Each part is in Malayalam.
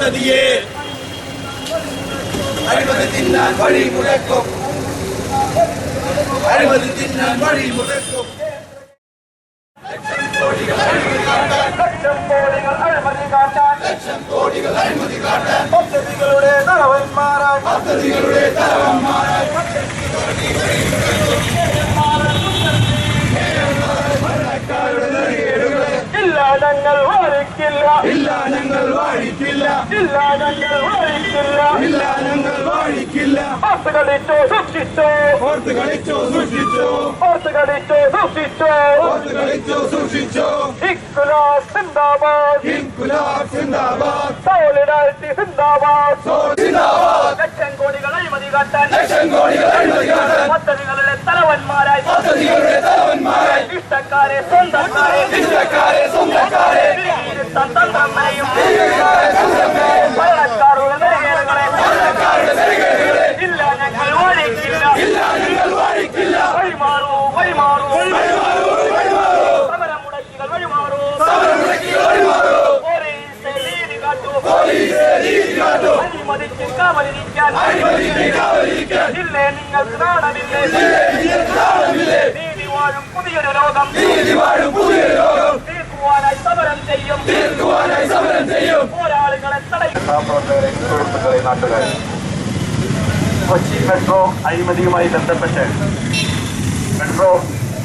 പദ്ധതിയെ അഴിമതി തിന്നാൻ വഴി മുടക്കും, അഴിമതി തിന്നാൻ വഴി മുടക്കും. ലക്ഷം കോടികൾ അഴിമതി കാട്ടാൻ, ലക്ഷം കോടികൾ അഴിമതി കാട്ടാൻ, ലക്ഷം കോടികൾ അഴിമതി കാട്ടാൻ പദ്ധതികളുടെ തലവന്മാരായി, പദ്ധതികളുടെ തലവന്മാരായി ഞങ്ങൾ വാഴിക്കില്ല, ഇല്ല ഞങ്ങൾ വാഴിക്കില്ല, ഇല്ല ഞങ്ങൾ വാഴിക്കില്ല, ഇല്ല ഞങ്ങൾ വാഴിക്കില്ല. ഓർത്ത് കളിച്ചോ സൂക്ഷിച്ചോ, ഓർത്ത് കളിച്ചോ സൂക്ഷിച്ചോ, ഓർത്ത് കളിച്ചോ സൂക്ഷിച്ചോ, ഓർത്ത് കളിച്ചോ സൂക്ഷിച്ചോ. ഇൻക്ലാബ് സിന്ദാബാദ്, ഇൻക്ലാബ് സിന്ദാബാദ്, സോളിഡാരിറ്റി സിന്ദാബാദ്, സിന്ദാബാദ്. ലക്ഷം കോടികൾ അഴിമതി കാട്ടാൻ, ലക്ഷം കോടികൾ അഴിമതി കാട്ടാൻ പദ്ധതികളുടെ തലവന്മാരായി, പദ്ധതികളുടെ തലവന്മാരായി ഇഷ്ടക്കാരെ സ്വന്തക്കാരെ, ഇഷ്ടക്കാരെ സ്വന്തക്കാരെ തന്ത്രങ്ങളെയും ഭരണക്കാരുടെ നെറുകേടുകളെ, ഭരണക്കാരുടെ നെറുകേടുകളെ ഇല്ല ഞങ്ങൾ വാഴിക്കില്ല, ഇല്ല ഞങ്ങൾ വാഴിക്കില്ല. വഴിമാറൂ വഴിമാറൂ വഴിമാറൂ വഴിമാറൂ, സമരമുടക്കികൾ വഴിമാറൂ, സമരമുടക്കികൾ വഴിമാറൂ. പോലീസ് നീതി കാട്ടൂ, പോലീസ് നീതി കാട്ടൂ. അഴിമതിക്ക് കാവലിരിക്കാൻ, അഴിമതിക്ക് കാവലിരിക്കാൻ ഇല്ലേ നിങ്ങൾക്ക് നാണമില്ലേ, ഇല്ലേ നിങ്ങൾക്ക് നാണമില്ലേ. നീതി വാഴും പുതിയൊരു ലോകം, നീതി വാഴും പുതിയൊരു ലോകം തീർക്കുവാനായി സമരം ചെയ്യും, തീർക്കുവാനായി സമരം ചെയ്യും. പോരാളികളെ തടയും. സുഹൃത്തുക്കളെ, നാട്ടുകാരെ, കൊച്ചി മെട്രോ അഴിമതിയുമായി ബന്ധപ്പെട്ട് മെട്രോ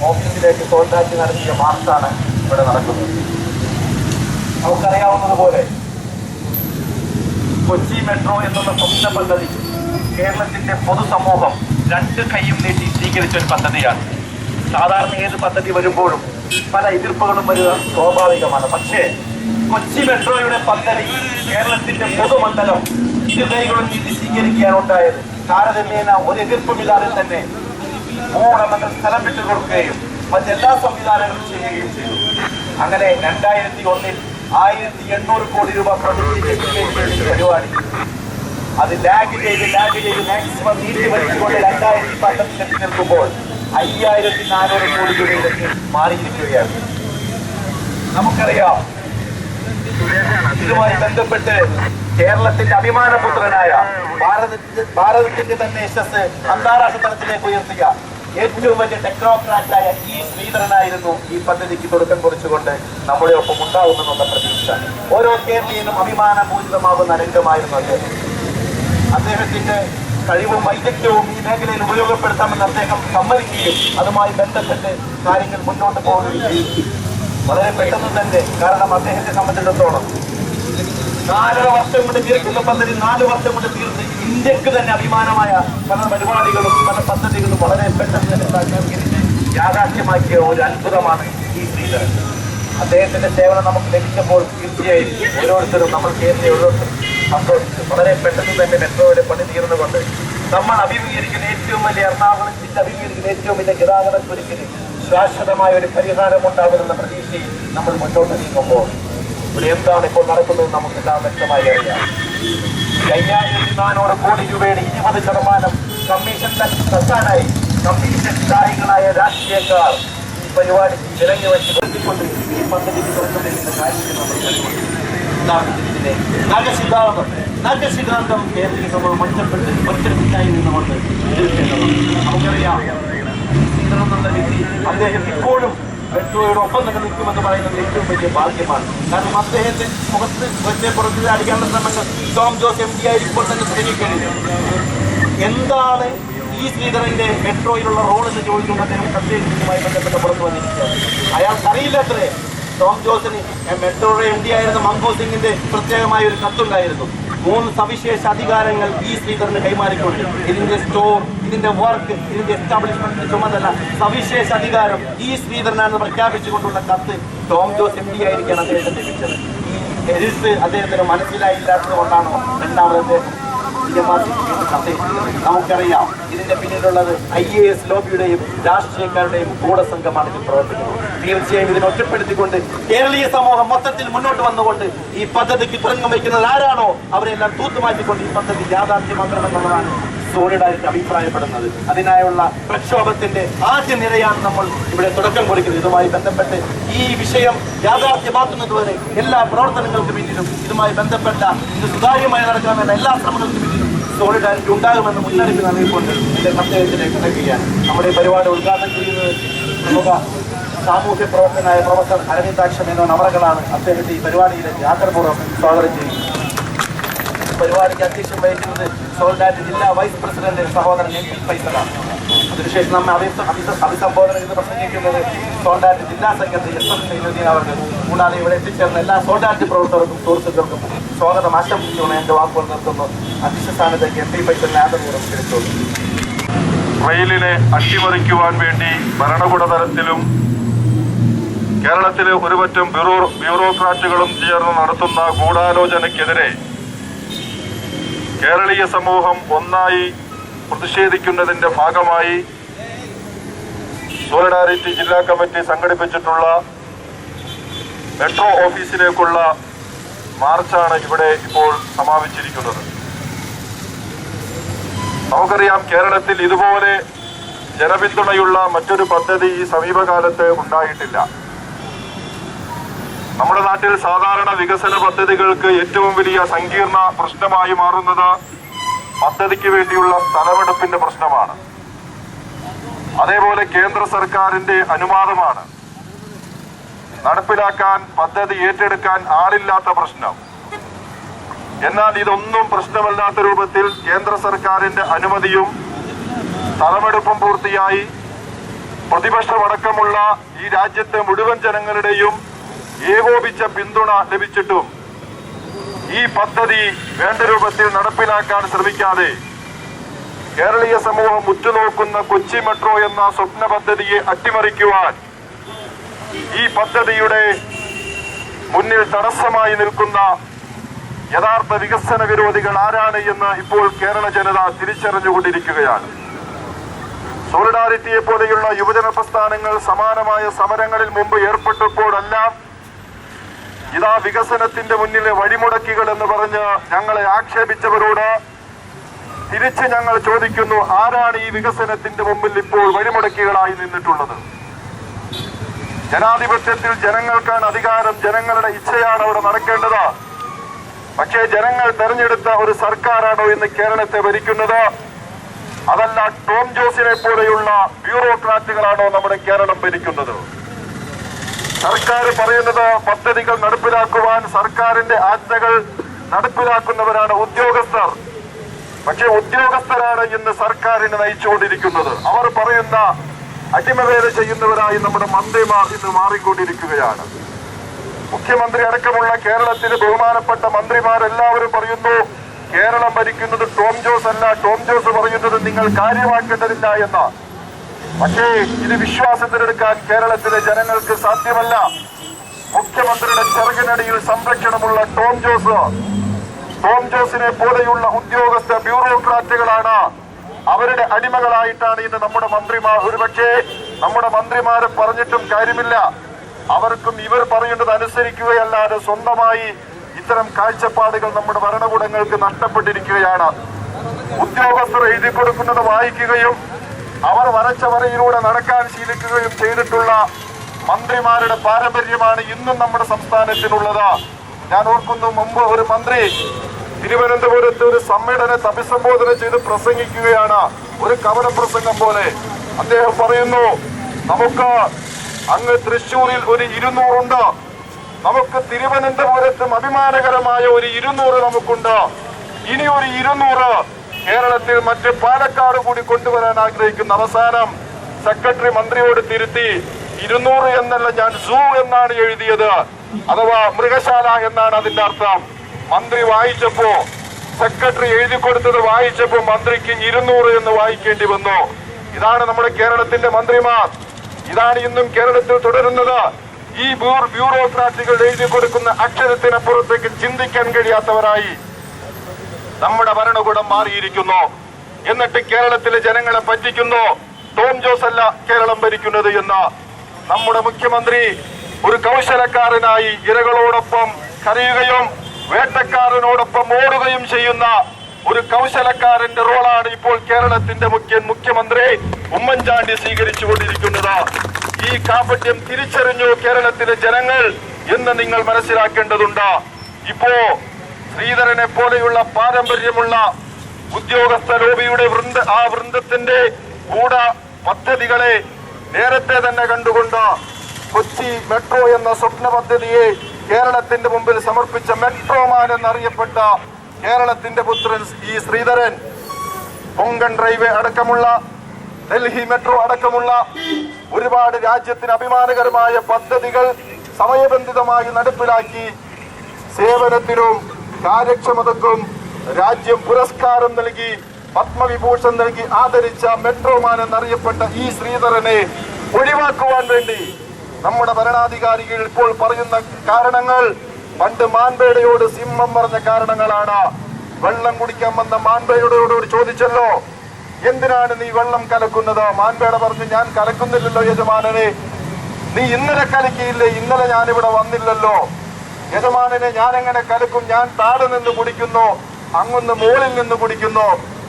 ഓഫീസിലേക്ക് കോൺട്രാക്ട് നടത്തിയ മാർച്ചാണ് ഇവിടെ നടക്കുന്നത്. നമുക്കറിയാവുന്നതുപോലെ കൊച്ചി മെട്രോ എന്നുള്ള സ്വപ്ന പദ്ധതി കേരളത്തിന്റെ പൊതുസമൂഹം രണ്ട് കൈയും നീട്ടി സ്വീകരിച്ച ഒരു പദ്ധതിയാണ്. സാധാരണ ഏത് പദ്ധതി വരുമ്പോഴും പല എതിർപ്പുകളും വരിക സ്വാഭാവികമാണ്. പക്ഷേ കൊച്ചി മെട്രോയുടെ പദ്ധതി കേരളത്തിന്റെ പൊതുമണ്ഡലം ഇരുകൈകളും നീട്ടി സ്വീകരിക്കാനുണ്ടായത് താരതമ്യേന ഒരു എതിർപ്പുമില്ലാതെ തന്നെ ഭൂവുടമകൾ സ്ഥലം വിട്ടുകൊടുക്കുകയും മറ്റെല്ലാ സംവിധാനങ്ങളും ചെയ്യുകയും ചെയ്തു. അങ്ങനെ 2001 1800 കോടി രൂപ പ്രതിഷ്ഠിക്കുകയും ചെയ്ത പരിപാടി അത് ലാഗ് ചെയ്ത് മാക്സിമം നീട്ടി വലിച്ചുകൊണ്ട് 2012 നിൽക്കുമ്പോൾ 5400 കോടി രൂപയിലേക്ക് മാറിയിരിക്കുകയാണ്. നമുക്കറിയാം, ഇതുമായി ബന്ധപ്പെട്ട് കേരളത്തിന്റെ അഭിമാനപുത്രനായ ഭാരതത്തിന്റെ തന്നെ യശസ് അന്താരാഷ്ട്ര തലത്തിലേക്ക് ഉയർത്തിയ ഏറ്റവും വലിയ ടെക്നോക്രാറ്റായ ഈ ശ്രീധരനായിരുന്നു ഈ പദ്ധതിക്ക് തുടക്കം കുറിച്ചുകൊണ്ട് നമ്മുടെ ഒപ്പം ഉണ്ടാവുമെന്നുള്ള പ്രതീക്ഷ. ഓരോ കേരളീയനും അഭിമാനപൂരിതമാകുന്ന രംഗമായിരുന്നു അദ്ദേഹത്തിന്റെ കഴിവും വൈദഗ്ധ്യവും ഈ മേഖലയിൽ ഉപയോഗപ്പെടുത്താമെന്ന് അദ്ദേഹം സമ്മതിക്കുകയും അതുമായി ബന്ധപ്പെട്ട് കാര്യങ്ങൾ മുന്നോട്ട് പോകുകയും ചെയ്തു. വളരെ പെട്ടെന്ന് തന്നെ, കാരണം അദ്ദേഹത്തെ സംബന്ധിച്ചിടത്തോളം 4 വർഷം കൊണ്ട് തീർക്കുന്ന പദ്ധതി 4 വർഷം കൊണ്ട് തീർത്ത് ഇന്ത്യക്ക് തന്നെ അഭിമാനമായ പല പരിപാടികളും പല പദ്ധതികളും വളരെ പെട്ടെന്ന് തന്നെ യാഥാർത്ഥ്യമാക്കിയ ഒരു അത്ഭുതമാണ് ഈ ശ്രീധരൻ. അദ്ദേഹത്തിന്റെ സേവനം നമുക്ക് ലഭിച്ചപ്പോൾ തീർച്ചയായും ഓരോരുത്തരും നമ്മൾ കേരളീയ ഓരോരുത്തരും സന്തോഷിച്ചു. വളരെ പെട്ടെന്ന് തന്നെ മെട്രോയുടെ പണി തീർന്നുകൊണ്ട് നമ്മൾ അഭിമുഖീകരിക്കുന്ന ഏറ്റവും വലിയ എറണാകുളം ജില്ല അഭിമുഖീകരിക്കുന്ന ഏറ്റവും വലിയ ഗതാഗത കുരുക്കിന് ശാശ്വതമായ ഒരു പരിഹാരം ഉണ്ടാകുമെന്ന പ്രതീക്ഷയിൽ നമ്മൾ മുന്നോട്ട് നീങ്ങുമ്പോൾ ഇവിടെ എന്താണ് ഇപ്പോൾ നടക്കുന്നത് നമുക്കെല്ലാം വ്യക്തമായി അറിയാം. 5400 കോടി രൂപയുടെ 20% കമ്മീഷൻ തട്ടാനായി കമ്മീഷൻ ധാരികളായ രാഷ്ട്രീയക്കാർ ഈ പരിപാടി ഇറങ്ങി വെച്ച് നിർത്തിക്കൊണ്ട് ഈ പദ്ധതിക്ക് തുടക്കമിടുന്ന കാര്യത്തിൽ നമ്മൾ ഇതിന്റെ നഗസിദ്ധാന്തം കേരളീയ സമൂഹം ഒറ്റപ്പെട്ടായി നിന്നുകൊണ്ട് എതിർക്കേണ്ടതുണ്ട്. നമുക്കറിയാം, ശ്രീധരൻ എന്നുള്ള വ്യക്തി അദ്ദേഹം ഇപ്പോഴും മെട്രോയുടെ ഒപ്പം തന്നെ നിൽക്കുമെന്ന് പറയുന്നത് ഏറ്റവും വലിയ ഭാഗ്യമാണ്. കാരണം അദ്ദേഹത്തെ മുഖത്ത് വെച്ച് പുറത്ത് അടിക്കാനുള്ള ശ്രമങ്ങൾ ടോം ജോസ് MD ആയിരിക്കുമ്പോൾ തന്നെ തുടങ്ങിക്കഴിഞ്ഞു. എന്താണ് ഈ ശ്രീധരന്റെ മെട്രോയിലുള്ള റോൾ എന്ന് ചോദിക്കുമ്പോൾ അദ്ദേഹം കത്തേയുമായി ബന്ധപ്പെട്ട് പുറത്തു വന്നിരിക്കുകയാണ്. അയാൾക്കറിയില്ലത്രേ ടോം ജോസിന് മെട്രോയുടെ MD ആയിരുന്ന മൻമോഹൻ സിംഗിന്റെ പ്രത്യേകമായ ഒരു കത്തുണ്ടായിരുന്നു. 3 സവിശേഷ അധികാരങ്ങൾ ഈ ശ്രീധരന് കൈമാറിക്കൊണ്ട് ഇതിന്റെ സ്റ്റോർ, ഇതിന്റെ വർക്ക്, ഇതിന്റെ എസ്റ്റാബ്ലിഷ്മെന്റിന്റെ ചുമതല, സവിശേഷ അധികാരം ഈ ശ്രീധരനാണെന്ന് പ്രഖ്യാപിച്ചുകൊണ്ടുള്ള കത്ത് ടോം ജോസ് MD ആയിരിക്കാൻ അദ്ദേഹത്തിന് ലഭിച്ചത്. ഈ എഴുത്ത് അദ്ദേഹത്തിന് മനസ്സിലായില്ലാത്തത് കൊണ്ടാണോ രണ്ടാമത് അദ്ദേഹം നമുക്കറിയാം, ഇതിന്റെ പിന്നിലുള്ളത് IAS ലോബിയുടെയും രാഷ്ട്രീയക്കാരുടെയും ഗൂഢസംഘമാണ് ഇത് പ്രവർത്തിക്കുന്നത്. തീർച്ചയായും ഇതിനെ ഒറ്റപ്പെടുത്തിക്കൊണ്ട് കേരളീയ സമൂഹം മൊത്തത്തിൽ മുന്നോട്ട് വന്നുകൊണ്ട് ഈ പദ്ധതിക്ക് തുറങ്കം വയ്ക്കുന്നത് ആരാണോ അവരെല്ലാം തൂത്തുമാറ്റിക്കൊണ്ട് ഈ പദ്ധതി യാഥാർത്ഥ്യമാക്കണമെന്നുള്ളതാണ് സോളിഡാരിറ്റി അഭിപ്രായപ്പെടുന്നത്. അതിനായുള്ള പ്രക്ഷോഭത്തിന്റെ ആദ്യ നിരയാണ് നമ്മൾ ഇവിടെ തുടക്കം കുറിക്കുന്നത്. ഇതുമായി ബന്ധപ്പെട്ട് ഈ വിഷയം യാഥാർത്ഥ്യമാക്കുന്നതുവരെ എല്ലാ പ്രവർത്തനങ്ങൾക്കും പിന്നിലും ഇതുമായി ബന്ധപ്പെട്ട ഇത് സുതാര്യമായി നടക്കാമെന്ന എല്ലാ ശ്രമങ്ങൾക്കും പിന്നിലും സോളിഡാരിറ്റി ഉണ്ടാകുമെന്ന് മുന്നറിയിപ്പ് നൽകിക്കൊണ്ട് എന്റെ സന്ദേശത്തിലേക്ക് കിടക്കുകയാണ്. നമ്മുടെ പരിപാടി ഉദ്ഘാടനം ചെയ്യുന്നത് പ്രമുഖ സാമൂഹ്യ പ്രവർത്തകനായ പ്രൊഫസർ അരവിന്ദാക്ഷ മേനോൻ അവറുകളാണ്. അദ്ദേഹത്തെ ഈ പരിപാടിയിലേക്ക് ആദരപൂർവ്വം സ്വാഗതം ചെയ്യുന്നു. പരിപാടിക്ക് അധ്യക്ഷം വഹിക്കുന്നത് സോളിഡാരിറ്റി ജില്ലാ വൈസ് പ്രസിഡന്റ് സഹോദരൻ MP ഫൈസലാണ്. അതിനുശേഷം നമ്മെ അഭിസംബോധന ചെയ്ത് പ്രസംഗിക്കുന്നത് സോളിഡാരിറ്റി ജില്ലാ സെക്രട്ടറി SM സൈനുദ്ദീൻ അവർ. കൂടാതെ ഇവിടെ എത്തിച്ചേർന്ന എല്ലാ സോളിഡാരിറ്റി പ്രവർത്തകർക്കും സുഹൃത്തുക്കൾക്കും സ്വാഗതം ആശംസിച്ചുകൊണ്ട് എന്റെ വാക്കുകൾ നിർത്തുന്നു. അധ്യക്ഷ സ്ഥാനത്തേക്ക് MP ഫൈസലിനെ ആദരപൂർവ്വം ക്ഷണിച്ചോളൂ. റെയിലിനെ അട്ടിമറിക്കുവാൻ വേണ്ടി ഭരണകൂട തലത്തിലും കേരളത്തിലെ ഒരുപറ്റം ബ്യൂറോക്രാറ്റുകളും ചേർന്ന് നടത്തുന്ന ഗൂഢാലോചനയ്ക്കെതിരെ കേരളീയ സമൂഹം ഒന്നായി പ്രതിഷേധിക്കുന്നതിന്റെ ഭാഗമായി സോളിഡാരിറ്റി ജില്ലാ കമ്മിറ്റി സംഘടിപ്പിച്ചിട്ടുള്ള മെട്രോ ഓഫീസിലേക്കുള്ള മാർച്ചാണ് ഇവിടെ ഇപ്പോൾ സമാപിച്ചിരിക്കുന്നത്. നമുക്കറിയാം, കേരളത്തിൽ ഇതുപോലെ ജനപിന്തുണയുള്ള മറ്റൊരു പദ്ധതി ഈ സമീപകാലത്ത് ഉണ്ടായിട്ടില്ല. നമ്മുടെ നാട്ടിൽ സാധാരണ വികസന പദ്ധതികൾക്ക് ഏറ്റവും വലിയ സങ്കീർണ പ്രശ്നമായി മാറുന്നത് പദ്ധതിക്ക് വേണ്ടിയുള്ള സ്ഥലമെടുപ്പിന്റെ പ്രശ്നമാണ്. അതേപോലെ കേന്ദ്ര സർക്കാരിന്റെ അനുവാദമാണ്. നടപ്പിലാക്കാൻ പദ്ധതി ഏറ്റെടുക്കാൻ ആളില്ലാത്ത പ്രശ്നം. എന്നാൽ ഇതൊന്നും പ്രശ്നമല്ലാത്ത രൂപത്തിൽ കേന്ദ്ര സർക്കാരിന്റെ അനുമതിയും സ്ഥലമെടുപ്പും പൂർത്തിയായി പ്രതിപക്ഷമടക്കമുള്ള ഈ രാജ്യത്തെ മുഴുവൻ ജനങ്ങളുടെയും ഏകോപിച്ച പിന്തുണ ലഭിച്ചിട്ടും ഈ പദ്ധതി വേണ്ട രൂപത്തിൽ നടപ്പിലാക്കാൻ ശ്രമിക്കാതെ കേരളീയ സമൂഹം ഉറ്റുനോക്കുന്ന കൊച്ചി മെട്രോ എന്ന സ്വപ്ന പദ്ധതിയെ അട്ടിമറിക്കുവാൻ ഈ പദ്ധതിയുടെ മുന്നിൽ തടസ്സമായി നിൽക്കുന്ന യഥാർത്ഥ വികസന വിരോധികൾ ആരാണ് എന്ന് ഇപ്പോൾ കേരള ജനത തിരിച്ചറിഞ്ഞുകൊണ്ടിരിക്കുകയാണ്. സോളിഡാരിറ്റിയെ പോലെയുള്ള യുവജന പ്രസ്ഥാനങ്ങൾ സമാനമായ സമരങ്ങളിൽ മുമ്പ് ഏർപ്പെട്ടപ്പോഴെല്ലാം ഇതാ വികസനത്തിന്റെ മുന്നിലെ വഴിമുടക്കികൾ എന്ന് പറഞ്ഞ് ഞങ്ങളെ ആക്ഷേപിച്ചവരോട് തിരിച്ച് ഞങ്ങൾ ചോദിക്കുന്നു, ആരാണ് ഈ വികസനത്തിന്റെ മുമ്പിൽ ഇപ്പോൾ വഴിമുടക്കികളായി നിന്നിട്ടുള്ളത്? ജനാധിപത്യത്തിൽ ജനങ്ങൾക്കാണ് അധികാരം, ജനങ്ങളുടെ ഇച്ഛയാണ് അവിടെ നടക്കേണ്ടത്. പക്ഷേ ജനങ്ങൾ തെരഞ്ഞെടുത്ത ഒരു സർക്കാരാണോ ഇന്ന് കേരളത്തെ ഭരിക്കുന്നത്? അതല്ല ടോം ജോസിനെ പോലെയുള്ള ബ്യൂറോക്രാറ്റുകളാണോ നമ്മുടെ കേരളം ഭരിക്കുന്നത്? സർക്കാർ പറയുന്നത് പദ്ധതികൾ നടപ്പിലാക്കുവാൻ സർക്കാരിന്റെ ആജ്ഞകൾ നടപ്പിലാക്കുന്നവരാണ് ഉദ്യോഗസ്ഥർ. പക്ഷെ ഉദ്യോഗസ്ഥരാണ് ഇന്ന് സർക്കാരിനെ നയിച്ചുകൊണ്ടിരിക്കുന്നത്. അവർ പറയുന്ന അടിമവേല ചെയ്യുന്നവരായി നമ്മുടെ മന്ത്രിമാർ ഇന്ന് മാറിക്കൊണ്ടിരിക്കുകയാണ്. മുഖ്യമന്ത്രി അടക്കമുള്ള കേരളത്തിലെ ബഹുമാനപ്പെട്ട മന്ത്രിമാരെല്ലാവരും പറയുന്നു, കേരളം ഭരിക്കുന്നത് ടോം ജോസ് അല്ല, ടോം ജോസ് പറയുന്നത് നിങ്ങൾ കാര്യമാക്കേണ്ടതില്ല എന്ന്. പക്ഷേ ഇത് വിശ്വാസത്തിലെടുക്കാൻ കേരളത്തിലെ ജനങ്ങൾക്ക് സാധ്യമല്ല. മുഖ്യമന്ത്രിയുടെ ചെറുകിനടിയിൽ സംരക്ഷണമുള്ള ടോം ജോസിനെ പോലെയുള്ള ഉദ്യോഗസ്ഥ ബ്യൂറോക്രാറ്റുകളാണ്, അവരുടെ അടിമകളായിട്ടാണ് ഇന്ന് നമ്മുടെ മന്ത്രിമാർ. ഒരുപക്ഷെ നമ്മുടെ മന്ത്രിമാരെ പറഞ്ഞിട്ടും കാര്യമില്ല. അവർക്കും ഇവർ പറയുന്നത് അനുസരിക്കുകയല്ലാതെ സ്വന്തമായി ഇത്തരം കാഴ്ചപ്പാടുകൾ നമ്മുടെ ഭരണകൂടങ്ങൾക്ക് നഷ്ടപ്പെട്ടിരിക്കുകയാണ്. ഉദ്യോഗസ്ഥർ എഴുതി കൊടുക്കുന്നത് വായിക്കുകയും അവർ വരച്ച വരയിലൂടെ നടക്കാൻ ശീലിക്കുകയും ചെയ്തിട്ടുള്ള മന്ത്രിമാരുടെ പാരമ്പര്യമാണ് ഇന്നും നമ്മുടെ സംസ്ഥാനത്തിനുള്ളത്. ഞാൻ ഓർക്കുന്നു, മുമ്പ് ഒരു മന്ത്രി തിരുവനന്തപുരത്ത് ഒരു സമ്മേളനത്തെ അഭിസംബോധന ചെയ്ത് പ്രസംഗിക്കുകയാണ്, ഒരു കവന പ്രസംഗം പോലെ. അദ്ദേഹം പറയുന്നു, നമുക്ക് അങ്ങ് തൃശ്ശൂരിൽ ഒരു 200 ഉണ്ട്, നമുക്ക് തിരുവനന്തപുരത്തും അഭിമാനകരമായ ഒരു 200 നമുക്കുണ്ട്. ഇനി ഒരു 200 കേരളത്തിൽ മറ്റ് പാലക്കാട് കൂടി കൊണ്ടുവരാൻ ആഗ്രഹിക്കുന്ന. അവസാനം സെക്രട്ടറി മന്ത്രിയോട് തിരുത്തി, 200 എന്നല്ല, ഞാൻ സൂ എന്നാണ് എഴുതിയത്, അഥവാ മൃഗശാല എന്നാണ് അതിന്റെ അർത്ഥം. മന്ത്രി വായിച്ചപ്പോ, സെക്രട്ടറി എഴുതി കൊടുത്തത് വായിച്ചപ്പോ മന്ത്രിക്ക് 200 എന്ന് വായിക്കേണ്ടി വന്നു. ഇതാണ് നമ്മുടെ കേരളത്തിന്റെ മന്ത്രിമാർ. ഇതാണ് ഇന്നും കേരളത്തിൽ തുടരുന്നത്. ഈ ബ്യൂറോക്രാറ്റുകൾ എഴുതി കൊടുക്കുന്ന അക്ഷരത്തിനപ്പുറത്തേക്ക് ചിന്തിക്കാൻ കഴിയാത്തവരായി നമ്മുടെ ഭരണകൂടം മാറിയിരിക്കുന്നു. എന്നിട്ട് കേരളത്തിലെ ജനങ്ങളെ പറ്റിക്കുന്നു, ടോം ജോസ് അല്ല കേരളം ഭരിക്കുന്നത് എന്ന്. നമ്മുടെ മുഖ്യമന്ത്രി ഒരു കൗശലക്കാരനായി ഇരകളോടൊപ്പം കരയുകയും വേട്ടക്കാരനോടൊപ്പം ഓടുകയും ചെയ്യുന്ന ഒരു കൗശലക്കാരന്റെ റോളാണ് ഇപ്പോൾ കേരളത്തിന്റെ മുഖ്യമന്ത്രി ഉമ്മൻചാണ്ടി സ്വീകരിച്ചുകൊണ്ടിരിക്കുന്നത്. ഈ കാപട്യം തിരിച്ചറിഞ്ഞു കേരളത്തിലെ ജനങ്ങൾ എന്ന് നിങ്ങൾ മനസ്സിലാക്കേണ്ടതുണ്ട്. ഇപ്പോ ശ്രീധരനെ പോലെയുള്ള പാരമ്പര്യമുള്ള ഉദ്യോഗസ്ഥ ലോബിയുടെ വൃന്ദത്തിന്റെ ഗൂഢ പദ്ധതികളെ നേരത്തെ തന്നെ കണ്ടുകൊണ്ട് കൊച്ചി മെട്രോ എന്ന സ്വപ്ന പദ്ധതിയെ കേരളത്തിന്റെ മുമ്പിൽ സമർപ്പിച്ച മെട്രോമാൻ എന്നറിയപ്പെട്ട കേരളത്തിന്റെ പുത്രൻ ഈ ശ്രീധരൻ കൊങ്കൺ റെയിൽവേ അടക്കമുള്ള ഡൽഹി മെട്രോ അടക്കമുള്ള ഒരുപാട് രാജ്യത്തിന് അഭിമാനകരമായ പദ്ധതികൾ സമയബന്ധിതമായി നടപ്പിലാക്കി സേവനത്തിനും കാര്യക്ഷമതക്കും രാജ്യം പുരസ്കാരം നൽകി പത്മവിഭൂഷൺ നൽകി ആദരിച്ച മെട്രോമാൻ എന്നറിയപ്പെട്ട ഈ ശ്രീധരനെ ഒഴിവാക്കുവാൻ വേണ്ടി നമ്മുടെ ഭരണാധികാരികൾ ഇപ്പോൾ പറയുന്ന കാരണങ്ങൾ പണ്ട് മാൻപേടയോട് സിംഹം പറഞ്ഞ കാരണങ്ങളാണ്. വെള്ളം കുടിക്കാൻ വന്ന മാൻപേടയോട് ചോദിച്ചല്ലോ, എന്തിനാണ് നീ വെള്ളം കലക്കുന്നത്? മാൻപേട പറഞ്ഞു, ഞാൻ കലക്കുന്നില്ലല്ലോ യജമാനനെ. നീ ഇന്നലെ കലക്കിയില്ലേ? ഇന്നലെ ഞാനിവിടെ വന്നില്ലല്ലോ യജമാനനെ. ഞാൻ എങ്ങനെ കലക്കും? ഞാൻ താഴെ നിന്ന് കുടിക്കുന്നു, അങ്ങൊന്ന് മുകളിൽ നിന്ന് കുടിക്കുന്നു.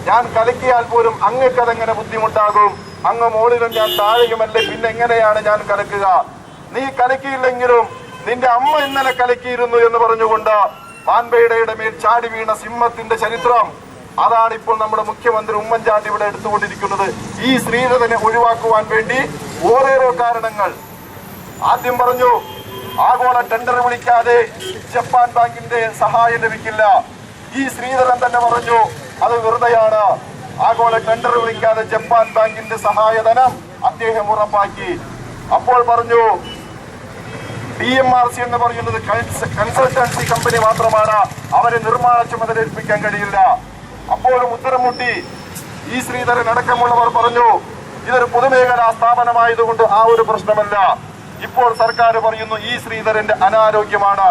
ഞാൻ കലക്കിയാൽ പോലും അങ്ങക്കതെങ്ങനെ ബുദ്ധിമുട്ടാകും? അങ്ങ് മുകളിലും ഞാൻ താഴെയുമല്ലേ, പിന്നെ എങ്ങനെയാണ് ഞാൻ കലക്കുക? നീ കലക്കിയില്ലെങ്കിലും നിന്റെ അമ്മ ഇന്നലെ കലക്കിയിരുന്നു എന്ന് പറഞ്ഞുകൊണ്ട് മാൻപേടയുടെ മേൽ ചാടി വീണ സിംഹത്തിന്റെ ചരിത്രം അതാണ് ഇപ്പോൾ നമ്മുടെ മുഖ്യമന്ത്രി ഉമ്മൻചാണ്ടി ഇവിടെ എടുത്തുകൊണ്ടിരിക്കുന്നത്. ഈ ശ്രീധരനെ ഒഴിവാക്കുവാൻ വേണ്ടി ഓരോരോ കാരണങ്ങൾ. ആദ്യം പറഞ്ഞു, ആഗോള ടെൻഡർ വിളിക്കാതെ ജപ്പാൻ ബാങ്കിന്റെ സഹായം ലഭിക്കില്ല. ഈ ശ്രീധരൻ തന്നെ പറഞ്ഞു അത് വെറുതെയാണ്. ആഗോള ടെൻഡർ വിളിക്കാതെ ജപ്പാൻ ബാങ്കിന്റെ സഹായധനം അദ്ദേഹം ഉറപ്പാക്കി. അപ്പോൾ പറഞ്ഞു DMRC എന്ന് പറയുന്നത് കൺസൾട്ടൻസി കമ്പനി മാത്രമാണ്, അവരെ നിർമ്മാണ ചുമതല ഏൽപ്പിക്കാൻ കഴിയില്ല. അപ്പോഴും ഉത്തരം മുട്ടി ഈ ശ്രീധരൻ അടക്കമുള്ളവർ പറഞ്ഞു ഇതൊരു പൊതുമേഖലാ സ്ഥാപനമായതുകൊണ്ട് ആ ഒരു പ്രശ്നമല്ല. ഇപ്പോൾ സർക്കാർ പറയുന്നു ഈ ശ്രീധരന്റെ അനാരോഗ്യമാണ്.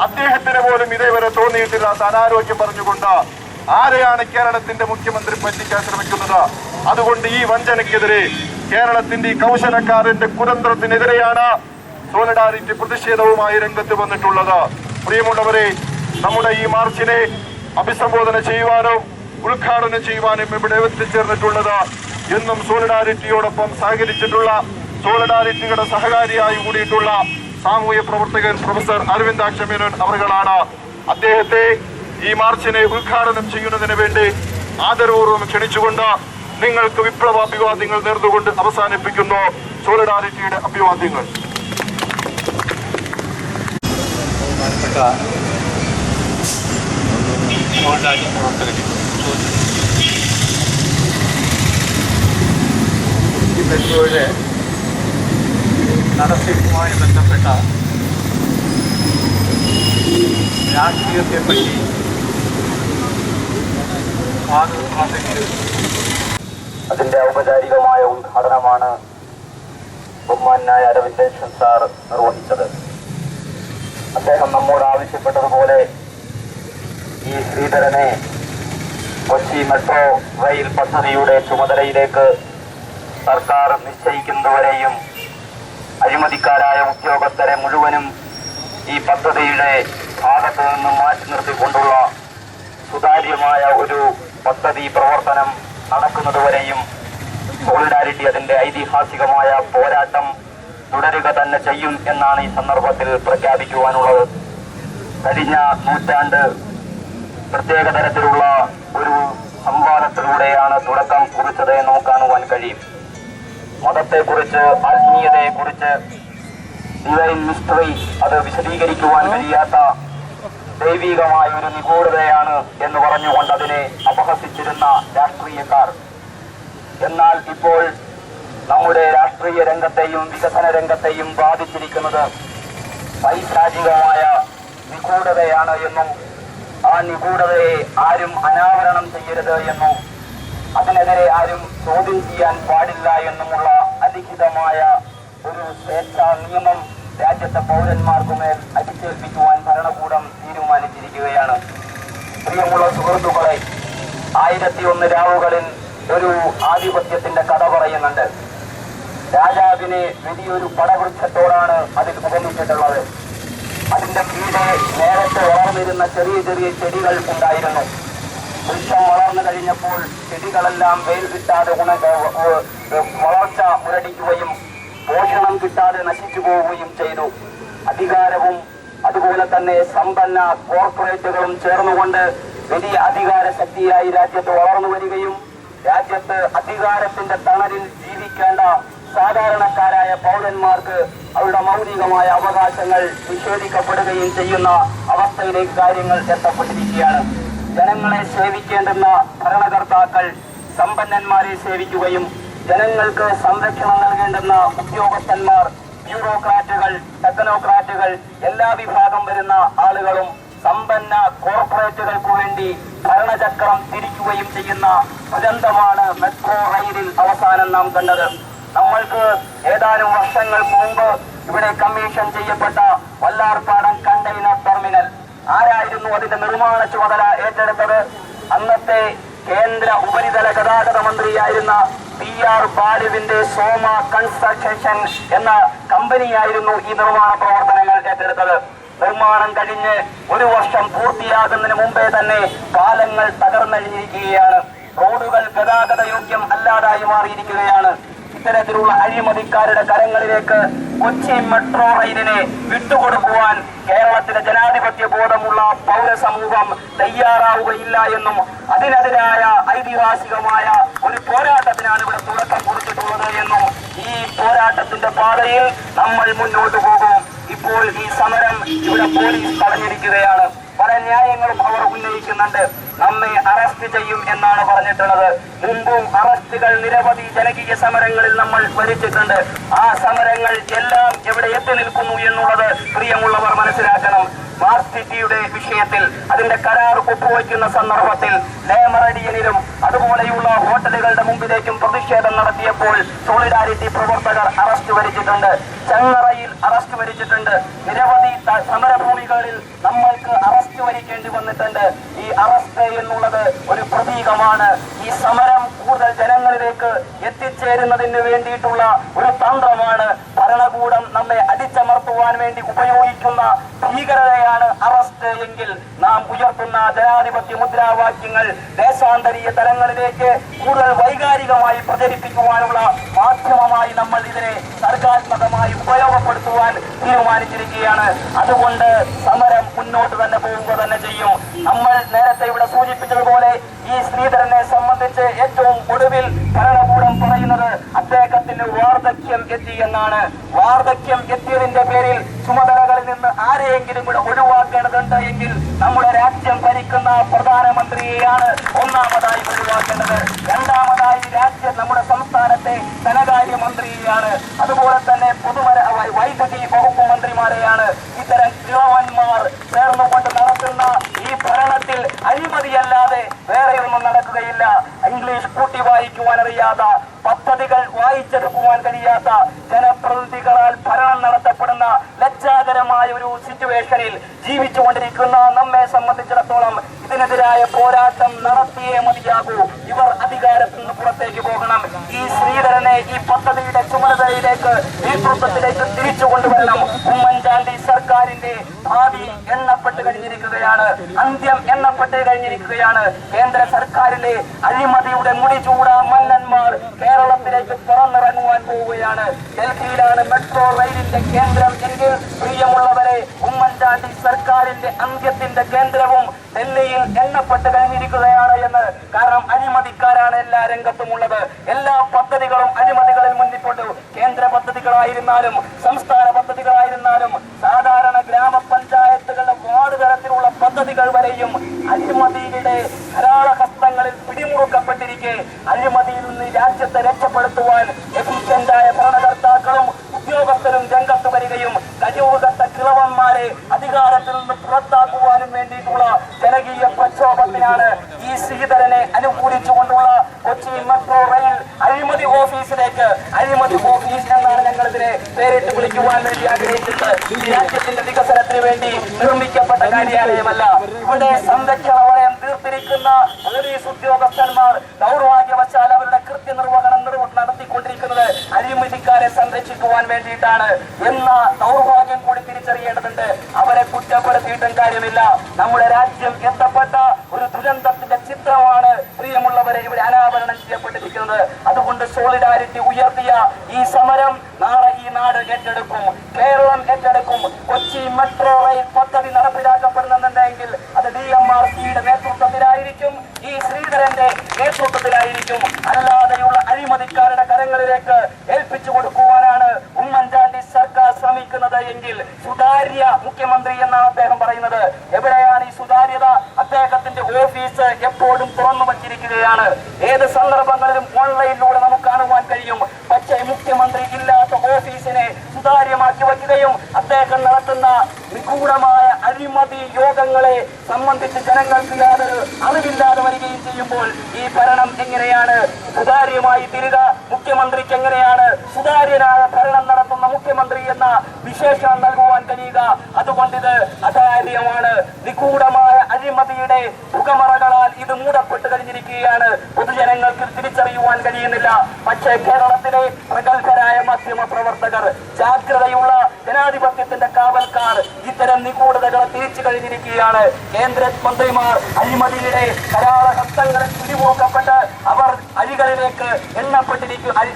അദ്ദേഹത്തിന് പോലും ഇതേവരെ തോന്നിയിട്ടില്ലാത്ത അനാരോഗ്യം പറഞ്ഞുകൊണ്ട് ആരെയാണ് കേരളത്തിന്റെ മുഖ്യമന്ത്രി പറ്റിക്കാൻ ശ്രമിക്കുന്നത്? അതുകൊണ്ട് ഈ വഞ്ചനയ്ക്കെതിരെ, കേരളത്തിന്റെ ഈ കൗശലക്കാരന്റെ കുതന്ത്രത്തിനെതിരെയാണ് സോളിഡാരിറ്റി പ്രതിഷേധവുമായി രംഗത്ത് വന്നിട്ടുള്ളത്. പ്രിയമുള്ളവരെ, നമ്മുടെ ഈ മാർച്ചിനെ അഭിസംബോധന ചെയ്യുവാനും ഉദ്ഘാടനം ചെയ്യുവാനും ഇവിടെ എത്തിച്ചേർന്നിട്ടുള്ളത് എന്നും സോളിഡാരിറ്റിയോടൊപ്പം സഹകരിച്ചിട്ടുള്ള, സോളിഡാരിറ്റിയുടെ സഹകാരിയായി കൂടിയിട്ടുള്ള സാമൂഹ്യ പ്രവർത്തകൻ പ്രൊഫസർ അരവിന്ദാക്ഷ മേനോൻ അവറുകളാണ്. അദ്ദേഹത്തെ ഈ മാർച്ചിനെ ഉദ്ഘാടനം ചെയ്യുന്നതിന് വേണ്ടി ആദരപൂർവ്വം ക്ഷണിച്ചുകൊണ്ട് നിങ്ങൾക്ക് വിപ്ലവ അഭിവാദ്യങ്ങൾ നേർന്നുകൊണ്ട് അവസാനിപ്പിക്കുന്നു സോളിഡാരിറ്റിയുടെ അഭിവാദ്യങ്ങൾ. ഈ മെട്രോയുടെ നടത്തിപ്പുമായി ബന്ധപ്പെട്ട രാഷ്ട്രീയത്തെപ്പറ്റി അതിന്റെ ഔപചാരികമായ ഉദ്ഘാടനമാണ് ബഹുമാനായ അരവിന്ദൻ സാർ നിർവഹിച്ചത്. അദ്ദേഹം നമ്മോട് ആവശ്യപ്പെട്ടതുപോലെ ഈ ശ്രീധരനെ കൊച്ചി മെട്രോ റെയിൽ പദ്ധതിയുടെ ചുമതലയിലേക്ക് സർക്കാർ നിശ്ചയിക്കുന്നതുവരെയും അഴിമതിക്കാരായ ഉദ്യോഗസ്ഥരെ മുഴുവനും ഈ പദ്ധതിയുടെ ഭാഗത്ത് നിന്നും മാറ്റി നിർത്തിക്കൊണ്ടുള്ള സുതാര്യമായ ഒരു പദ്ധതി പ്രവർത്തനം നടക്കുന്നതുവരെയും സോളിഡാരിറ്റി അതിന്റെ ഐതിഹാസികമായ പോരാട്ടം തുടരുക തന്നെ ചെയ്യും എന്നാണ് ഈ സന്ദർഭത്തിൽ പ്രഖ്യാപിക്കുവാനുള്ളത്. കഴിഞ്ഞ നൂറ്റാണ്ട് പ്രത്യേക തരത്തിലുള്ള ഒരു സംവാദത്തിലൂടെയാണ് തുടക്കം കുറിച്ചത് എന്ന് കാണുവാൻ കഴിയും. മതത്തെക്കുറിച്ച്, ആത്മീയതയെക്കുറിച്ച്, ഡിവൈൻ മിസ്റ്ററി അത് വിശദീകരിക്കുവാൻ കഴിയാത്ത ദൈവികമായ ഒരു നിഗൂഢതയാണ് എന്ന് പറഞ്ഞുകൊണ്ട് അതിനെ അപഹസിച്ചിരുന്ന രാഷ്ട്രീയക്കാർ. എന്നാൽ ഇപ്പോൾ നമ്മുടെ രാഷ്ട്രീയ രംഗത്തെയും വികസന രംഗത്തെയും ബാധിച്ചിരിക്കുന്നത് പൈശാചികമായ നിഗൂഢതയാണ് എന്നും ആ നിഗൂഢതയെ ആരും അനാവരണം ചെയ്യരുത് എന്നും അതിനെതിരെ ആരും ചോദ്യം ചെയ്യാൻ പാടില്ല എന്നുമുള്ള അലിഖിതമായ ഒരു സ്വേച്ഛാ നിയമം രാജ്യത്തെ പൗരന്മാർക്കുമേൽ അടിച്ചേൽപ്പിക്കുവാൻ ഭരണകൂടം തീരുമാനിച്ചിരിക്കുകയാണ്. പ്രിയമുള്ള സുഹൃത്തുക്കളെ, 1001 രാവുകളിൽ ഒരു ആധിപത്യത്തിന്റെ കഥ പറയുന്നുണ്ട്. രാജാവിനെ വലിയൊരു പടവൃക്ഷത്തോടാണ് അതിൽ ഉപമിച്ചിട്ടുള്ളത്. അതിന്റെ കീഴെ നേരത്തെ വളർന്നിരുന്ന ചെറിയ ചെറിയ ചെടികൾ ഉണ്ടായിരുന്നു. വൃക്ഷം വളർന്നു കഴിഞ്ഞപ്പോൾ ചെടികളെല്ലാം വെയിൽ കിട്ടാതെ വളർച്ച മുരടിക്കുകയും പോഷണം കിട്ടാതെ നശിച്ചു പോവുകയും ചെയ്തു. അധികാരവും അതുപോലെ തന്നെ സമ്പന്ന കോർപ്പറേറ്റുകളും ചേർന്നുകൊണ്ട് വലിയ അധികാര ശക്തിയായി രാജ്യത്ത് വളർന്നു വരികയും രാജ്യത്ത് അധികാരത്തിന്റെ തണലിൽ ജീവിക്കേണ്ട സാധാരണക്കാരായ പൗരന്മാർക്ക് അവരുടെ മൗലികമായ അവകാശങ്ങൾ നിഷേധിക്കപ്പെടുകയും ചെയ്യുന്ന അവസ്ഥയിലേക്ക് കാര്യങ്ങൾ എത്തപ്പെട്ടിരിക്കുകയാണ്. ജനങ്ങളെ സേവിക്കേണ്ടുന്ന ഭരണകർത്താക്കൾ സമ്പന്നന്മാരെ സേവിക്കുകയും ജനങ്ങൾക്ക് സംരക്ഷണം നൽകേണ്ടുന്ന ഉദ്യോഗസ്ഥന്മാർ, ബ്യൂറോക്രാറ്റുകൾ, ടെക്നോക്രാറ്റുകൾ, എല്ലാ വിഭാഗം വരുന്ന ആളുകളും സമ്പന്ന കോർപ്പറേറ്റുകൾക്ക് വേണ്ടി ഭരണചക്രം തിരിക്കുകയും ചെയ്യുന്ന ദുരന്തമാണ് മെട്രോ റെയിലിൽ അവസാനം നാം കണ്ടത്. നമ്മൾക്ക് ഏതാനും വർഷങ്ങൾക്ക് മുമ്പ് ഇവിടെ കമ്മീഷൻ ചെയ്യപ്പെട്ട വല്ലാർപാടം കണ്ടെയ്നർ ടെർമിനൽ ആരായിരുന്നു അതിന്റെ നിർമ്മാണ ചുമതല ഏറ്റെടുത്തത്? അന്നത്തെ കേന്ദ്ര ഉപരിതല ഗതാഗത മന്ത്രിയായിരുന്ന PR ബാലുവിന്റെ സോമ കൺസ്ട്രക്ഷൻ എന്ന കമ്പനിയായിരുന്നു ഈ നിർമ്മാണ പ്രവർത്തനങ്ങൾ ഏറ്റെടുത്തത്. നിർമ്മാണം കഴിഞ്ഞ് 1 വർഷം പൂർത്തിയാകുന്നതിന് മുമ്പേ തന്നെ പാലങ്ങൾ തകർന്നഴിഞ്ഞിരിക്കുകയാണ്. റോഡുകൾ ഗതാഗത യോഗ്യം അല്ലാതായി മാറിയിരിക്കുകയാണ്. ഇത്തരത്തിലുള്ള അഴിമതിക്കാരുടെ കരങ്ങളിലേക്ക് കൊച്ചി മെട്രോ റെയിലിനെ വിട്ടുകൊടുക്കുവാൻ കേരളത്തിലെ ജനാധിപത്യ ബോധമുള്ള പൗരസമൂഹം തയ്യാറാവുകയില്ല എന്നും അതിനെതിരായ ഐതിഹാസികമായ ഒരു പോരാട്ടത്തിനാണ് ഇവിടെ തുടക്കം കുറിച്ചിട്ടുള്ളത് എന്നും ഈ പോരാട്ടത്തിന്റെ പാതയിൽ നമ്മൾ മുന്നോട്ട് പോകും. ഇപ്പോൾ ഈ സമരം ഇവിടെ പോലീസ് തടഞ്ഞിരിക്കുകയാണ്. പല ന്യായങ്ങളും അവർ ഉന്നയിക്കുന്നുണ്ട്. നമ്മെ അറസ്റ്റ് ചെയ്യും എന്നാണ് പറഞ്ഞിട്ടുള്ളത്. മുമ്പും അറസ്റ്റുകൾ നിരവധി ജനകീയ സമരങ്ങളിൽ നമ്മൾ ഭരിച്ചിട്ടുണ്ട്. ആ സമരങ്ങൾ എല്ലാം എവിടെ എത്തി നിൽക്കുന്നു എന്നുള്ളത് പ്രിയമുള്ളവർ മനസ്സിലാക്കണം. സ്മാർട്ട് സിറ്റിയുടെ വിഷയത്തിൽ അതിന്റെ കരാർ ഒപ്പുവയ്ക്കുന്ന സന്ദർഭത്തിൽ ലേമറഡിയനിലും അതുപോലെയുള്ള ഹോട്ടലുകളുടെ മുമ്പിലേക്കും പ്രതിഷേധം നടത്തിയപ്പോൾ സോളിഡാരിറ്റി പ്രവർത്തകർ അറസ്റ്റ് വരിച്ചിട്ടുണ്ട്. ചങ്ങറയിൽ അറസ്റ്റ് വരിച്ചിട്ടുണ്ട്. നിരവധി സമരഭൂമികളിൽ നമ്മൾക്ക് അറസ്റ്റ് വരിക്കേണ്ടി വന്നിട്ടുണ്ട്. ഈ അറസ്റ്റ് എന്നുള്ളത് ഒരു പ്രതീകമാണ്. ഈ സമരം കൂടുതൽ ജനങ്ങളിലേക്ക് എത്തിച്ചേരുന്നതിന് വേണ്ടിയിട്ടുള്ള ഒരു തന്ത്രമാണ്. ഭരണകൂടം നമ്മെ അടിച്ചമർത്തുവാൻ വേണ്ടി ഉപയോഗിക്കുന്ന ഭീകരതയാണ് അറസ്റ്റ് എങ്കിൽ നാം ഉയർത്തുന്ന ജനാധിപത്യ മുദ്രാവാക്യങ്ങൾ ദേശാന്തരീയ തലങ്ങളിലേക്ക് കൂടുതൽ വൈകാരികമായി പ്രചരിപ്പിക്കുവാനുള്ള മാധ്യമമായി നമ്മൾ ഇതിനെ സർഗാത്മകമായി ഉപയോഗപ്പെടുത്തുവാൻ തീരുമാനിച്ചിരിക്കുകയാണ്. അതുകൊണ്ട് സമരം മുന്നോട്ട് തന്നെ പോവുക തന്നെ ചെയ്യും. നമ്മൾ നേരത്തെ ഇവിടെ സൂചിപ്പിച്ചതുപോലെ ഈ ശ്രീധരനെ സംബന്ധിച്ച് ഏറ്റവും ഒടുവിൽ ഭരണകൂടം പറയുന്നത് അദ്ദേഹത്തിന് വാർദ്ധക്യം എത്തി എന്നാണ്. വാർദ്ധക്യം എത്തിയതിന്റെ പേരിൽ ചുമതലകളിൽ നിന്ന് ആരെയെങ്കിലും കൂടെ ഒഴിവാക്കേണ്ടതുണ്ട് എങ്കിൽ നമ്മുടെ രാജ്യം ഭരിക്കുന്ന പ്രധാനമന്ത്രിയെയാണ് ഒന്നാമതായി ഒഴിവാക്കേണ്ടത്. രണ്ടാമതായി നമ്മുടെ സംസ്ഥാനത്തെ ധനകാര്യമന്ത്രിയെയാണ്. അതുപോലെ തന്നെ വൈദ്യുതി വകുപ്പ് മന്ത്രിമാരെയാണ്. ഇത്തരം കിളവന്മാർ ചേർന്നുകൊണ്ട് നടത്തുന്ന ഈ ഭരണത്തിൽ അഴിമതിയല്ലാതെ വേറെയൊന്നും നടക്കുകയില്ല. ഇംഗ്ലീഷ് കൂട്ടി വായിക്കുവാൻ അറിയാത്ത, പദ്ധതികൾ വായിച്ചെടുക്കുവാൻ കഴിയാത്ത ജനപ്രതിനിധികളാൽ ഭരണം നടത്തപ്പെടുന്ന ലജ്ജാകരമായ ഒരു സിറ്റുവേഷനിൽ ജീവിച്ചുകൊണ്ടിരിക്കുന്ന നമ്മെ സംബന്ധിച്ചിടത്തോളം ഇതിനെതിരായ പോരാട്ടം നടത്തിയേ മതിയാകൂ. ഇവർ അധികാരത്തിൽ നിന്ന് പുറത്തേക്ക് പോകണം. ഈ ശ്രീധരനെ ഈ പദ്ധതിയുടെ ചുമതലയിലേക്ക്, നേതൃത്വത്തിലേക്ക് തിരിച്ചു കൊണ്ടുവരണം. ഉമ്മൻചാണ്ടി സർക്കാരിന്റെ ഭാവി എണ്ണപ്പെട്ട് കഴിഞ്ഞിരിക്കുകയാണ്. അന്ത്യം എണ്ണപ്പെട്ട് കഴിഞ്ഞിരിക്കുകയാണ്. കേന്ദ്ര സർക്കാരിലെ അഴിമതിയുടെ മുടിചൂട മന്നന്മാർ കേരളത്തിലേക്ക് തുറന്നിറങ്ങുവാൻ പോവുകയാണ്. ഡൽഹിയിലാണ് മെട്രോ റെയിലിന്റെ കേന്ദ്രം എങ്കിൽ പ്രിയമുള്ളവരെ, ഉമ്മൻചാണ്ടി സർക്കാരിന്റെ അന്ത്യത്തിന്റെ കേന്ദ്രവും ഡൽഹിയിൽ എണ്ണപ്പെട്ട് കഴിഞ്ഞിരിക്കുകയാണ് എന്ന്. കാരണം അഴിമതിക്കാരാണ് എല്ലാ രംഗത്തുമുള്ളത്. എല്ലാ പദ്ധതികളും അഴിമതികളിൽ മുന്നിൽപ്പെട്ടു. കേന്ദ്ര പദ്ധതികളായിരുന്നാലും സംസ്ഥാന പദ്ധതികളായിരുന്നാലും സാധാരണ ഗ്രാമപഞ്ചായത്തുകളുടെ വാർഡ് തലത്തിലുള്ള പദ്ധതികൾ വരെയും അഴിമതിയുടെ ധാരാളഹസ്തങ്ങളിൽ പിടിമുറുക്കപ്പെട്ടിരിക്കെ അഴിമതിയിൽ നിന്ന് രാജ്യത്തെ രക്ഷപ്പെടുത്തുവാൻ എഫിഷ്യന്റായ ഭരണകർത്താക്കളും ഉദ്യോഗസ്ഥരും രംഗത്ത് വരികയും കഴിവുകെട്ട കിളവന്മാരെ അധികാരത്തിൽ നിന്ന് പുറത്താക്കുവാനും വേണ്ടിയിട്ടുള്ള ജനകീയ പ്രക്ഷോഭത്തിനാണ് ഈ ശ്രീധരനെ അനുകൂലിച്ചുകൊണ്ടുള്ള കൊച്ചി മെട്രോ റെയിൽ അഴിമതി ഓഫീസിലേക്ക്, അഴിമതി ഓഫീസ് എന്നാണ് ഞങ്ങൾ ഇതിനെ പേരിട്ട് വിളിക്കുവാൻ വേണ്ടി ആഗ്രഹിച്ചത്. ഈ രാജ്യത്തിന്റെ വികസനത്തിന് വേണ്ടി നിർമ്മിക്കപ്പെട്ട കാര്യാലയമല്ല. ഇവിടെ സംരക്ഷണ വലയം തീർത്തിരിക്കുന്ന പോലീസ് ഉദ്യോഗസ്ഥന്മാർ ദൗർഭാഗ്യവശാൽ അവരുടെ കൃത്യനിർവഹണം നടത്തിക്കൊണ്ടിരിക്കുന്നത് അഴിമതിക്കാരെ സംരക്ഷിക്കുവാൻ വേണ്ടിയിട്ടാണ് എന്ന ദൗർഭാഗ്യം കൂടി തിരിച്ചറിയേണ്ടതുണ്ട്. അവരെ കുറ്റപ്പെടുത്തിയിട്ടും കാര്യമില്ല. നമ്മുടെ രാജ്യം എത്തപ്പെട്ട ഒരു ദുരന്തത്തിന്റെ ചിത്രമാണ് പ്രിയമുള്ളവരെ ഇവിടെ അനാവരണം ചെയ്യപ്പെട്ടിരിക്കുന്നത്. അതുകൊണ്ട് സോളിഡാരിറ്റി ഉയർത്തിയ ഈ സമരം നാളെ ഈ നാട് ഏറ്റെടുക്കും, കേരളം ഏറ്റെടുക്കും. കൊച്ചി മെട്രോ റെയിൽ പദ്ധതി നടപ്പിലാക്കപ്പെടുന്നുണ്ടെങ്കിൽ അത് DMRCയുടെ നേതൃത്വത്തിലായിരിക്കും, ഈ ശ്രീധരന്റെ നേതൃത്വത്തിലായിരിക്കും. അല്ലാതെയുള്ള അഴിമതിക്കാരുടെ കരങ്ങളിലേക്ക് ഏൽപ്പിച്ചു കൊടുക്കുവാനാണ് ഉമ്മൻചാണ്ടി സർക്കാർ ശ്രമിക്കുന്നത് എങ്കിൽ സുതാര്യ മുഖ്യമന്ത്രി എന്നാണ് അദ്ദേഹം പറയുന്നത്. എവിടെയാണ് ഈ സുതാര്യത? അദ്ദേഹത്തിന്റെ ഓഫീസ് എപ്പോഴും തുറന്നു വച്ചിരിക്കുകയാണ്. ഏത് സന്ദർഭങ്ങളിലും ഓൺലൈനിലൂടെ നമുക്ക് കാണുവാൻ കഴിയും. പക്ഷേ മുഖ്യമന്ത്രി ഇല്ലാത്ത ഓഫീസിനെ സുതാര്യമാക്കി വയ്ക്കുകയും അദ്ദേഹം നടത്തുന്ന നിഗൂഢമായ അഴിമതി യോഗങ്ങളെ സംബന്ധിച്ച് ജനങ്ങൾക്ക് യാതൊരു അറിവില്ലാതെ വരികയും ചെയ്യുമ്പോൾ ഈ ഭരണം എങ്ങനെയാണ് സുതാര്യമായി തീരുക? മുഖ്യമന്ത്രിക്ക് എങ്ങനെയാണ് സുതാര്യനായ ഭരണം നടത്തുന്ന മുഖ്യമന്ത്രി എന്ന വിശേഷണം നൽകുവാൻ കഴിയുക? അതുകൊണ്ടിത് അകാര്യമാണ്. നിഗൂഢമായ അഴിമതിയുടെ പുകമറകളാൽ ഇത് മൂടപ്പെട്ട് കഴിഞ്ഞിരിക്കുകയാണ്. പൊതുജനങ്ങൾക്ക് തിരിച്ചറിയുവാൻ കഴിയുന്നില്ല. പക്ഷേ കേരളത്തിലെ പ്രഗത്ഭരായ മാധ്യമ പ്രവർത്തകർ, ജാഗ്രതയുള്ള ജനാധിപത്യത്തിന്റെ കാവൽക്കാർ ഇത്തരം നിഗൂഢതകളെ തിരിച്ചു കഴിഞ്ഞിരിക്കുകയാണ്. കേന്ദ്ര മന്ത്രിമാർ അഴിമതിയുടെ കരാള ഹസ്തങ്ങളിൽ പിടിമുറുക്കപ്പെട്ട് അവർ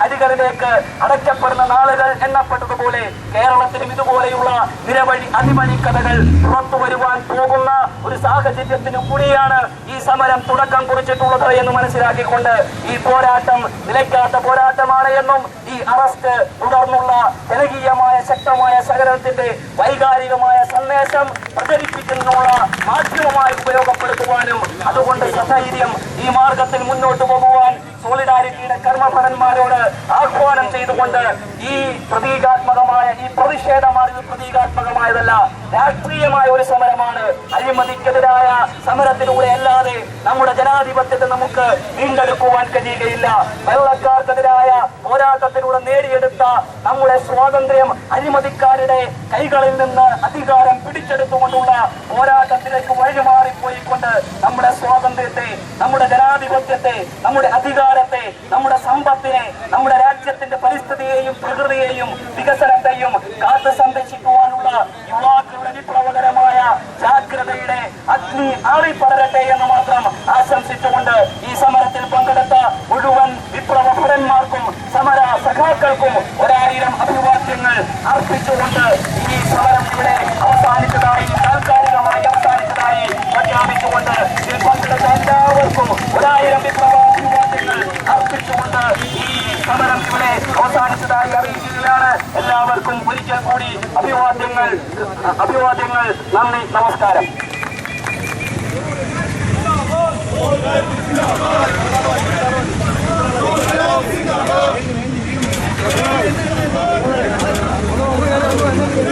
അഴികളിലേക്ക് അടയ്ക്കപ്പെടുന്ന നാളുകൾ എണ്ണപ്പെട്ടതുപോലെ കേരളത്തിലും ഇതുപോലെയുള്ള നിരവധി അഴിമതി കഥകൾ പുറത്തു വരുവാൻ പോകുന്ന ഒരു സാഹചര്യത്തിന് കൂടിയാണ് ഈ സമരം തുടക്കം കുറിച്ചിട്ടുള്ളത് എന്ന് മനസ്സിലാക്കിക്കൊണ്ട് ഈ പോരാട്ടം നിലയ്ക്കാത്ത പോരാട്ടമാണ് എന്നും ഈ അറസ്റ്റ് തുടർന്നുള്ള ജനകീയമായ ശക്തമായ സഹകരണത്തിന്റെ വൈകാരികമായ സന്ദേശം പ്രചരിപ്പിക്കുന്നതിനുള്ള മാധ്യമമായി ഉപയോഗപ്പെടുത്തുവാനും അതുകൊണ്ട് സധൈര്യം ഈ മാർഗത്തിൽ മുന്നോട്ട് പോകുവാൻ സോളിഡാരിറ്റിയുടെ കർമ്മഭടന്മാരോട് ആഹ്വാനം ചെയ്തുകൊണ്ട് ഈ പ്രതീകാത്മകമായ ഈ പ്രതിഷേധമാണ് പ്രതീകാത്മകമായതല്ല, രാഷ്ട്രീയമായ ഒരു സമരമാണ്. അഴിമതിക്കെതിരായ സമരത്തിലൂടെ അല്ലാതെ നമ്മുടെ ജനാധിപത്യത്തെ നമുക്ക് വീണ്ടെടുക്കുവാൻ കഴിയുകയില്ല. വെള്ളക്കാർക്കെതിരായ പോരാട്ടത്തിലൂടെ നേടിയെടുത്ത നമ്മുടെ സ്വാതന്ത്ര്യം അഴിമതിക്കാരുടെ കൈകളിൽ നിന്ന് അധികാരം പിടിച്ചെടുത്തുകൊണ്ടുള്ള പോരാട്ടത്തിലേക്ക് വഴിമാറിപ്പോയിക്കൊണ്ട് നമ്മുടെ സ്വാതന്ത്ര്യത്തെ, നമ്മുടെ ജനാധിപത്യത്തെ, നമ്മുടെ അധികാരത്തെ, നമ്മുടെ സമ്പത്തിനെ, നമ്മുടെ രാജ്യത്തിന്റെ പരിസ്ഥിതിയെയും പ്രകൃതിയെയും വികസനത്തെയും കാത്തു സംരക്ഷിക്കുവാനുള്ള യുവാക്കളുടെ വിപ്ലവകരമായ ജാഗ്രതയുടെ അഗ്നി ആളിപ്പടരട്ടെ എന്ന് മാത്രം ആശംസിച്ചുകൊണ്ട് ഈ സമരത്തിൽ പങ്കെടുത്ത മുഴുവൻ വിപ്ലവ ഭടന്മാർക്കും സമര സഖാക്കൾക്കും 1000 അഭിവാദ്യങ്ങൾ അർപ്പിച്ചുകൊണ്ട് ഈ സമരം ഇവിടെ അവസാനിച്ചതായി താൽക്കാലികമായി അവസാനിച്ചതായി പ്രഖ്യാപിച്ചുകൊണ്ട് ഇതിൽ പങ്കെടുത്ത എല്ലാവർക്കും 1000 വിപ്ലവാഭിവാദ്യങ്ങൾ അർപ്പിച്ചുകൊണ്ട് ഈ സമരം ഇവിടെ അവസാനിച്ചതായി അറിയിക്കുകയാണ്. എല്ലാവർക്കും ഒരിക്കൽ കൂടി അഭിവാദ്യങ്ങൾ. നന്ദി, നമസ്കാരം. Vamos,